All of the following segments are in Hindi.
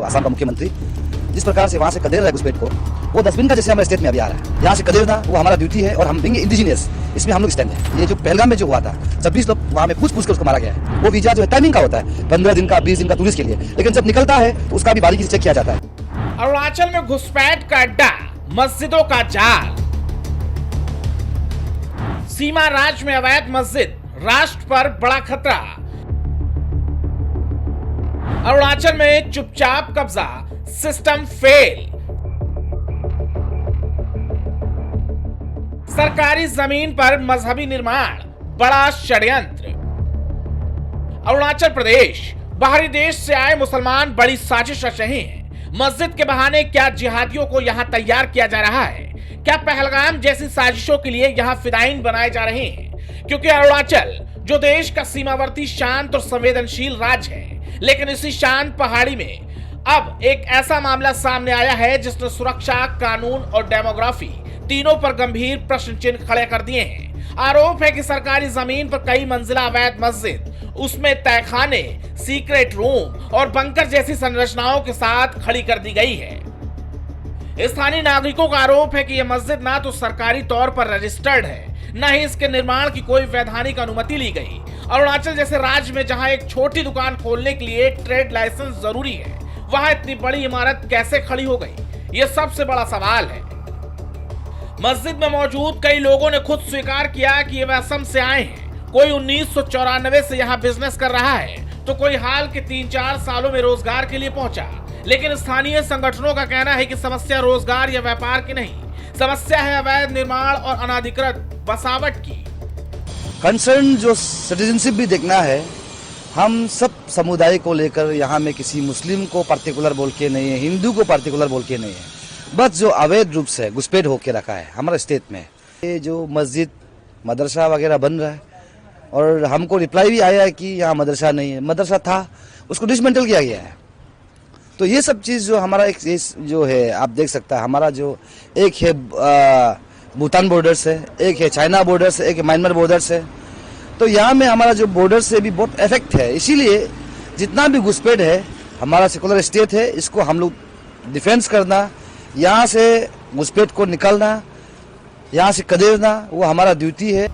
आसाम का मुख्यमंत्री जिस प्रकार से वहाँ से कदेर रहा है घुसपैठ को, वो डस्टबिन का जैसे हमारे स्टेट में अभी आ रहा है। यहाँ से कदेरना वो हमारा ड्यूटी है और हम बिंग इंडिजिनियस इसमें हम लोग स्टैंड है। ये जो पहलगाम में जो हुआ था 26 लोग वहाँ में पूछ कर उसको मारा गया है। वो वीजा जो है टाइमिंग का होता है 15 दिन का 20 दिन का टूरिस्ट के लिए, लेकिन जब निकलता है तो उसका भी बारीकी से चेक किया जाता है। अरुणाचल में घुसपैठ का अड्डा, मस्जिदों का जाल। सीमा राज्य में अवैध मस्जिद, राष्ट्र पर बड़ा खतरा। अरुणाचल में चुपचाप कब्जा, सिस्टम फेल। सरकारी जमीन पर मजहबी निर्माण, बड़ा षड्यंत्र। अरुणाचल प्रदेश, बाहरी देश से आए मुसलमान बड़ी साजिश रच रहे हैं। मस्जिद के बहाने क्या जिहादियों को यहां तैयार किया जा रहा है? क्या पहलगाम जैसी साजिशों के लिए यहां फिदायीन बनाए जा रहे हैं? क्योंकि अरुणाचल जो देश का सीमावर्ती शांत और संवेदनशील राज्य है, लेकिन इसी शांत पहाड़ी में अब एक ऐसा मामला सामने आया है जिसने सुरक्षा, कानून और डेमोग्राफी तीनों पर गंभीर प्रश्न चिन्ह खड़े कर दिए हैं। आरोप है कि सरकारी जमीन पर कई मंजिला अवैध मस्जिद, उसमें तहखाने, सीक्रेट रूम और बंकर जैसी संरचनाओं के साथ खड़ी कर दी गई है। स्थानीय नागरिकों का आरोप है कि यह मस्जिद ना तो सरकारी तौर पर रजिस्टर्ड है, न ही इसके निर्माण की कोई वैधानिक अनुमति ली गई। अरुणाचल जैसे राज्य में जहां एक छोटी दुकान खोलने के लिए ट्रेड लाइसेंस जरूरी है, वहां इतनी बड़ी इमारत कैसे खड़ी हो गई? यह सबसे बड़ा सवाल है। मस्जिद में मौजूद कई लोगों ने खुद स्वीकार किया कि ये वे असम से आए हैं। कोई 1994 से यहाँ बिजनेस कर रहा है, तो कोई हाल के 3-4 सालों में रोजगार के लिए पहुंचा। लेकिन स्थानीय संगठनों का कहना है कि समस्या रोजगार या व्यापार की नहीं, समस्या है अवैध निर्माण और अनाधिकृत बसावट की। कंसर्न जो सिटीजनशिप भी देखना है, हम सब समुदाय को लेकर यहाँ में किसी मुस्लिम को पर्टिकुलर बोल के नहीं है, हिंदू को पर्टिकुलर बोल के नहीं है, बस जो अवैध रूप से घुसपैठ होके रखा है हमारे स्टेट में। ये जो मस्जिद, मदरसा वगैरह बन रहा है और हमको रिप्लाई भी आया है कि यहाँ मदरसा नहीं है, मदरसा था उसको डिसमेंटल किया गया है। तो ये सब चीज़ जो हमारा एक जो है आप देख सकता है, हमारा जो एक है भूटान बॉर्डर से, एक है चाइना बॉर्डर से, एक है म्यांमार बॉर्डर से, तो यहाँ में हमारा जो बॉर्डर से भी बहुत इफेक्ट है। इसीलिए जितना भी घुसपैठ है, हमारा सेकुलर स्टेट है, इसको हम लोग डिफेंस करना, यहाँ से घुसपैठ को निकालना, यहाँ से कदेरना वो हमारा ड्यूटी है।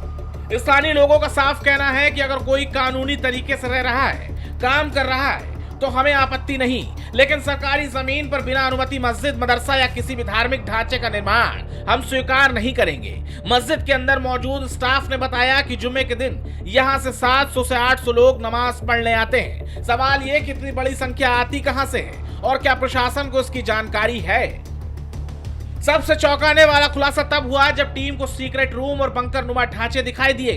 स्थानीय लोगों का साफ कहना है कि अगर कोई कानूनी तरीके से रह रहा है, काम कर रहा है, तो हमें आपत्ति नहीं, लेकिन सरकारी जमीन पर बिना अनुमति मस्जिद, मदरसा या किसी भी धार्मिक ढांचे का निर्माण हम स्वीकार नहीं करेंगे। मस्जिद के अंदर मौजूद स्टाफ ने बताया कि जुम्मे के दिन यहां से 700 से 800 लोग नमाज पढ़ने आते हैं। सवाल ये कि इतनी बड़ी संख्या आती कहां से है और क्या प्रशासन को इसकी जानकारी है? सबसे चौंकाने वाला खुलासा तब हुआ जब टीम को सीक्रेट रूम और बंकर नुमा ढांचे दिखाई दिए।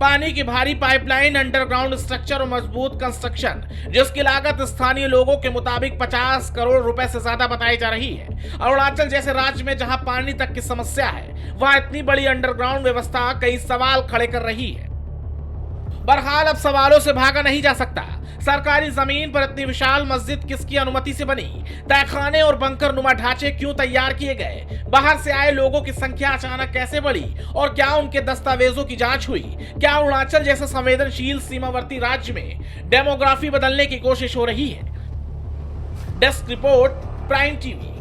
पानी की भारी पाइपलाइन, अंडरग्राउंड स्ट्रक्चर और मजबूत कंस्ट्रक्शन, जिसकी लागत स्थानीय लोगों के मुताबिक 50 करोड़ रुपए से ज्यादा बताई जा रही है। अरुणाचल जैसे राज्य में जहां पानी तक की समस्या है, वहां इतनी बड़ी अंडरग्राउंड व्यवस्था कई सवाल खड़े कर रही है। बहरहाल अब सवालों से भागा नहीं जा सकता। सरकारी जमीन पर इतनी विशाल मस्जिद किसकी अनुमति से बनी? तहखाने और बंकर नुमा ढांचे क्यों तैयार किए गए? बाहर से आए लोगों की संख्या अचानक कैसे बढ़ी और क्या उनके दस्तावेजों की जांच हुई? क्या अरुणाचल जैसे संवेदनशील सीमावर्ती राज्य में डेमोग्राफी बदलने की कोशिश हो रही है? Desk report, prime TV.